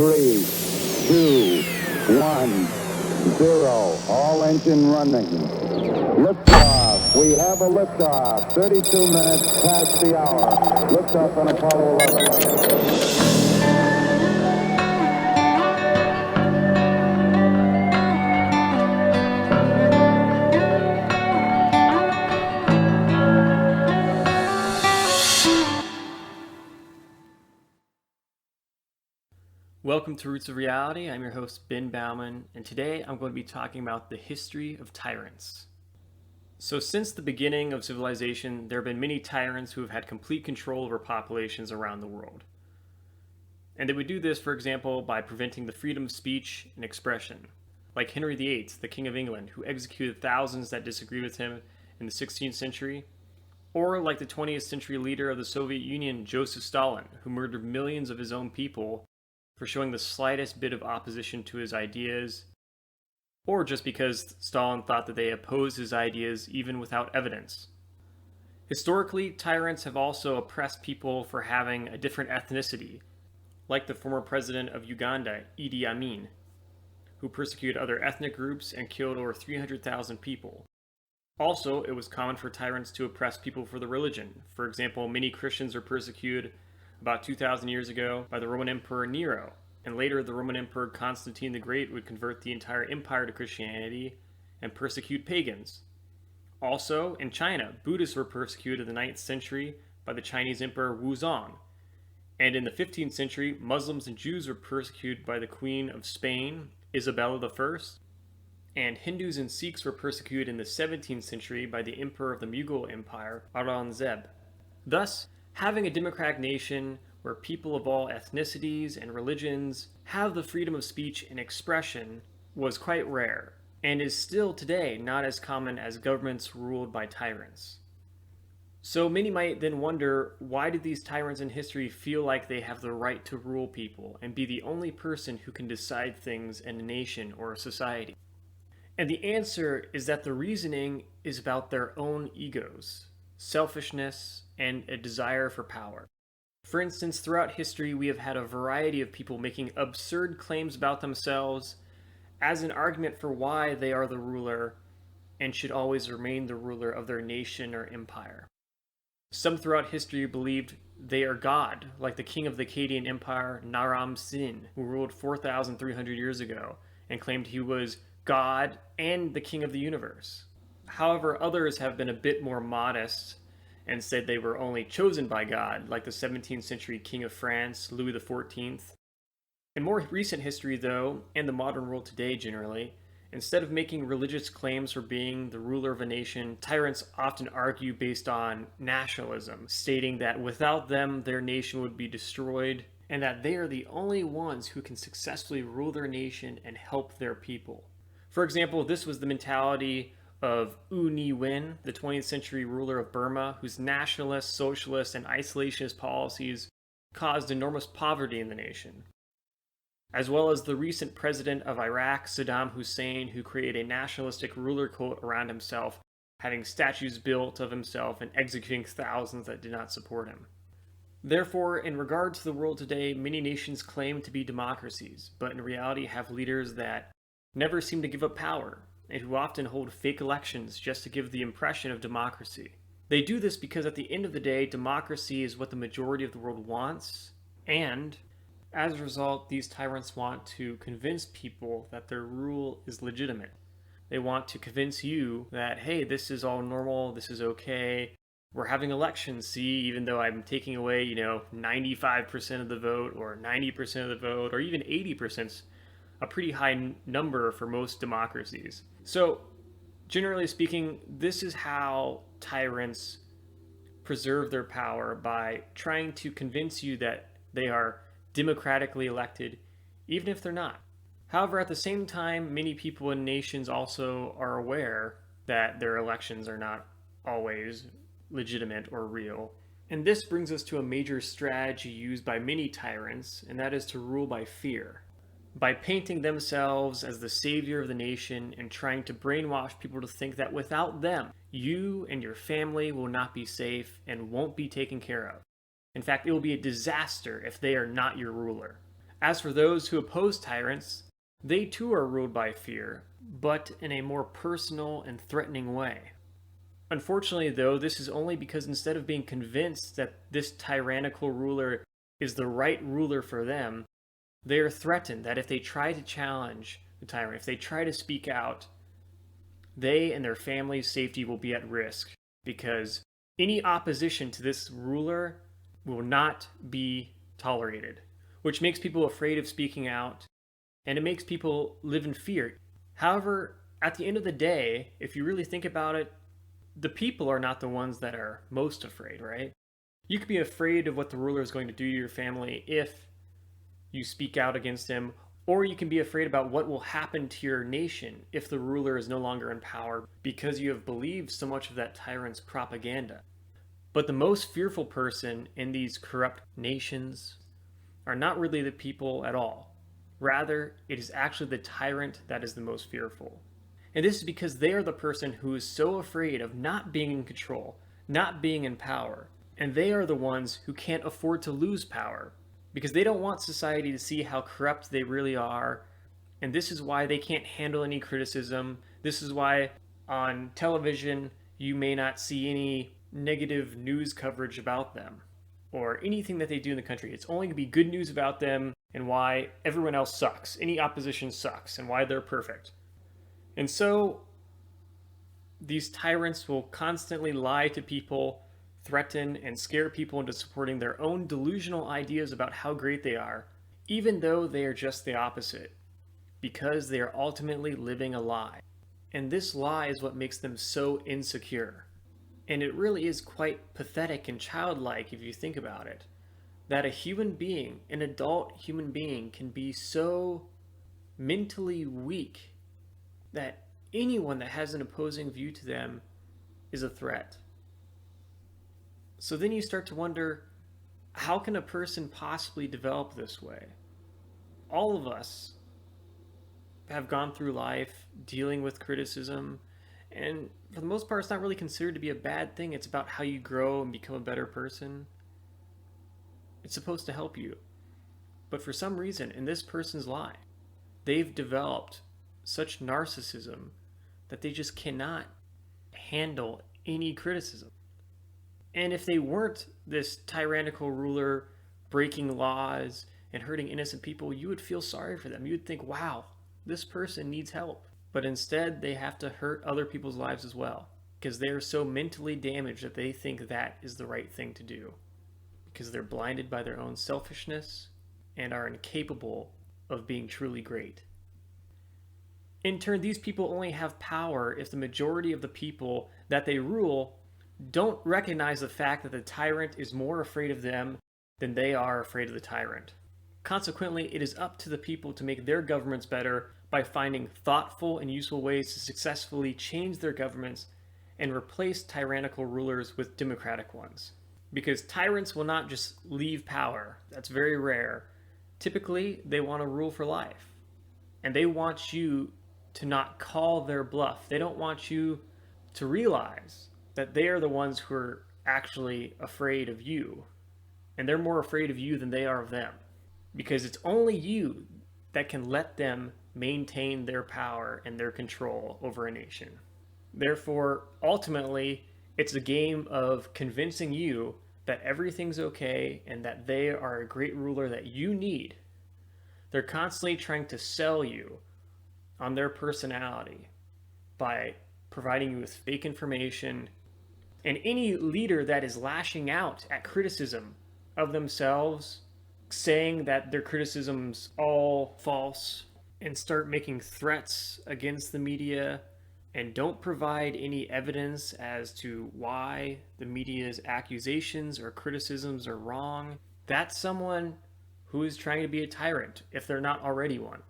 3, 2, 1, 0. All engine running. Liftoff. We have a liftoff. 32 minutes past the hour. Liftoff on Apollo 11. Welcome to Roots of Reality. I'm your host, Ben Baumann, and today I'm going to be talking about the history of tyrants. So since the beginning of civilization, there have been many tyrants who have had complete control over populations around the world. And they would do this, for example, by preventing the freedom of speech and expression, like Henry VIII, the King of England, who executed thousands that disagreed with him in the 16th century, or like the 20th century leader of the Soviet Union, Joseph Stalin, who murdered millions of his own people for showing the slightest bit of opposition to his ideas, or just because Stalin thought that they opposed his ideas even without evidence. Historically, tyrants have also oppressed people for having a different ethnicity, like the former president of Uganda, Idi Amin, who persecuted other ethnic groups and killed over 300,000 people. Also, it was common for tyrants to oppress people for their religion. For example, many Christians were persecuted about 2,000 years ago by the Roman Emperor Nero, and later the Roman Emperor Constantine the Great would convert the entire empire to Christianity and persecute pagans. Also, in China, Buddhists were persecuted in the 9th century by the Chinese Emperor Wuzong, and in the 15th century, Muslims and Jews were persecuted by the Queen of Spain, Isabella I, and Hindus and Sikhs were persecuted in the 17th century by the Emperor of the Mughal Empire, Aurangzeb. Thus, having a democratic nation where people of all ethnicities and religions have the freedom of speech and expression was quite rare, and is still today not as common as governments ruled by tyrants. So many might then wonder, why did these tyrants in history feel like they have the right to rule people and be the only person who can decide things in a nation or a society? And the answer is that the reasoning is about their own egos, selfishness, and a desire for power. For instance, throughout history, we have had a variety of people making absurd claims about themselves as an argument for why they are the ruler and should always remain the ruler of their nation or empire. Some throughout history believed they are God, like the king of the Akkadian Empire, Naram Sin, who ruled 4,300 years ago and claimed he was God and the king of the universe. However, others have been a bit more modest and said they were only chosen by God, like the 17th century King of France, Louis XIV. In more recent history, though, and the modern world today generally, instead of making religious claims for being the ruler of a nation, tyrants often argue based on nationalism, stating that without them, their nation would be destroyed, and that they are the only ones who can successfully rule their nation and help their people. For example, this was the mentality of U Nhi Wen, the 20th century ruler of Burma, whose nationalist, socialist, and isolationist policies caused enormous poverty in the nation. As well as the recent president of Iraq, Saddam Hussein, who created a nationalistic ruler cult around himself, having statues built of himself and executing thousands that did not support him. Therefore, in regard to the world today, many nations claim to be democracies, but in reality have leaders that never seem to give up power, and who often hold fake elections just to give the impression of democracy. They do this because at the end of the day, democracy is what the majority of the world wants, and as a result, these tyrants want to convince people that their rule is legitimate. They want to convince you that, hey, this is all normal, this is okay, we're having elections, see, even though I'm taking away, 95% of the vote, or 90% of the vote, or even 80%, a pretty high number for most democracies. So, generally speaking, this is how tyrants preserve their power, by trying to convince you that they are democratically elected, even if they're not. However, at the same time, many people in nations also are aware that their elections are not always legitimate or real. And this brings us to a major strategy used by many tyrants, and that is to rule by fear. By painting themselves as the savior of the nation and trying to brainwash people to think that without them, you and your family will not be safe and won't be taken care of. In fact, it will be a disaster if they are not your ruler. As for those who oppose tyrants, they too are ruled by fear, but in a more personal and threatening way. Unfortunately, though, this is only because instead of being convinced that this tyrannical ruler is the right ruler for them, they are threatened that if they try to challenge the tyrant, if they try to speak out, they and their family's safety will be at risk, because any opposition to this ruler will not be tolerated, which makes people afraid of speaking out, and it makes people live in fear. However, at the end of the day, if you really think about it, the people are not the ones that are most afraid, right? You could be afraid of what the ruler is going to do to your family if you speak out against him, or you can be afraid about what will happen to your nation if the ruler is no longer in power because you have believed so much of that tyrant's propaganda. But the most fearful person in these corrupt nations are not really the people at all. Rather, it is actually the tyrant that is the most fearful. And this is because they are the person who is so afraid of not being in control, not being in power. And they are the ones who can't afford to lose power, because they don't want society to see how corrupt they really are. And this is why they can't handle any criticism. This is why on television you may not see any negative news coverage about them or anything that they do in the country. It's only going to be good news about them and why everyone else sucks. Any opposition sucks and why they're perfect. And so these tyrants will constantly lie to people, threaten, and scare people into supporting their own delusional ideas about how great they are, even though they are just the opposite, because they are ultimately living a lie. And this lie is what makes them so insecure. And it really is quite pathetic and childlike if you think about it, that a human being, an adult human being, can be so mentally weak that anyone that has an opposing view to them is a threat. So then you start to wonder, how can a person possibly develop this way? All of us have gone through life dealing with criticism, and for the most part, it's not really considered to be a bad thing. It's about how you grow and become a better person. It's supposed to help you. But for some reason, in this person's life, they've developed such narcissism that they just cannot handle any criticism. And if they weren't this tyrannical ruler breaking laws and hurting innocent people, you would feel sorry for them. You would think, wow, this person needs help. But instead, they have to hurt other people's lives as well, because they are so mentally damaged that they think that is the right thing to do, because they're blinded by their own selfishness and are incapable of being truly great. In turn, these people only have power if the majority of the people that they rule don't recognize the fact that the tyrant is more afraid of them than they are afraid of the tyrant. Consequently, it is up to the people to make their governments better by finding thoughtful and useful ways to successfully change their governments and replace tyrannical rulers with democratic ones. Because tyrants will not just leave power. That's very rare. Typically, they want to rule for life. And they want you to not call their bluff. They don't want you to realize that they are the ones who are actually afraid of you. And they're more afraid of you than they are of them. Because it's only you that can let them maintain their power and their control over a nation. Therefore, ultimately, it's a game of convincing you that everything's okay and that they are a great ruler that you need. They're constantly trying to sell you on their personality by providing you with fake information. And any leader that is lashing out at criticism of themselves, saying that their criticism's all false, and start making threats against the media and don't provide any evidence as to why the media's accusations or criticisms are wrong, that's someone who is trying to be a tyrant, if they're not already one.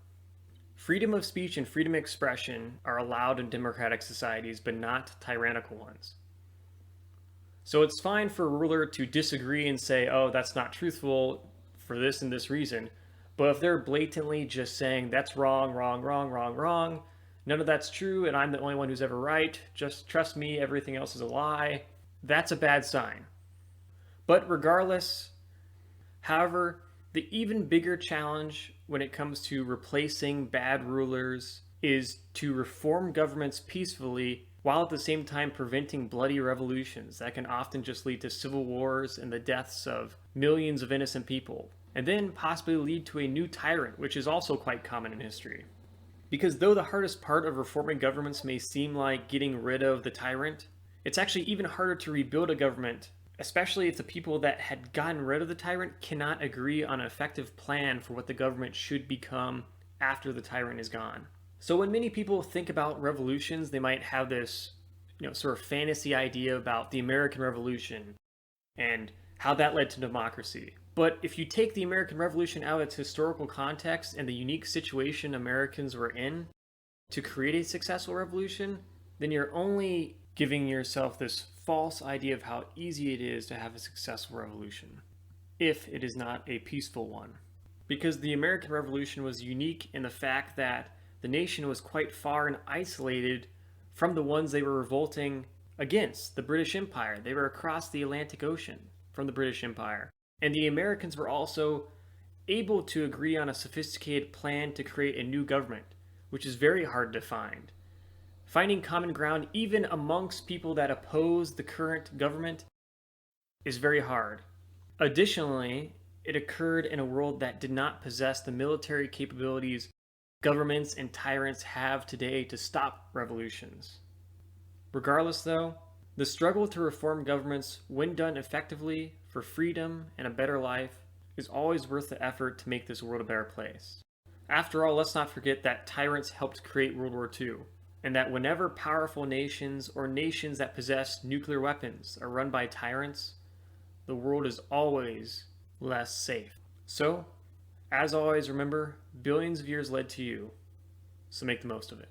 Freedom of speech and freedom of expression are allowed in democratic societies, but not tyrannical ones. So it's fine for a ruler to disagree and say, oh, that's not truthful for this and this reason. But if they're blatantly just saying, that's wrong, wrong, wrong, wrong, wrong, none of that's true, and I'm the only one who's ever right, just trust me, everything else is a lie, that's a bad sign. But regardless, however, The even bigger challenge when it comes to replacing bad rulers is to reform governments peacefully while at the same time preventing bloody revolutions that can often just lead to civil wars and the deaths of millions of innocent people, and then possibly lead to a new tyrant, which is also quite common in history. Because though the hardest part of reforming governments may seem like getting rid of the tyrant, it's actually even harder to rebuild a government, especially if the people that had gotten rid of the tyrant cannot agree on an effective plan for what the government should become after the tyrant is gone. So when many people think about revolutions, they might have this, sort of fantasy idea about the American Revolution and how that led to democracy. But if you take the American Revolution out of its historical context and the unique situation Americans were in to create a successful revolution, then you're only giving yourself this false idea of how easy it is to have a successful revolution, if it is not a peaceful one. Because the American Revolution was unique in the fact that the nation was quite far and isolated from the ones they were revolting against, the British Empire. They were across the Atlantic Ocean from the British Empire. And the Americans were also able to agree on a sophisticated plan to create a new government, which is very hard to find. Finding common ground, even amongst people that oppose the current government, is very hard. Additionally, it occurred in a world that did not possess the military capabilities governments and tyrants have today to stop revolutions. Regardless, though, the struggle to reform governments, when done effectively for freedom and a better life, is always worth the effort to make this world a better place. After all, let's not forget that tyrants helped create World War II, and that whenever powerful nations or nations that possess nuclear weapons are run by tyrants, the world is always less safe. So, as always, remember, billions of years led to you, so make the most of it.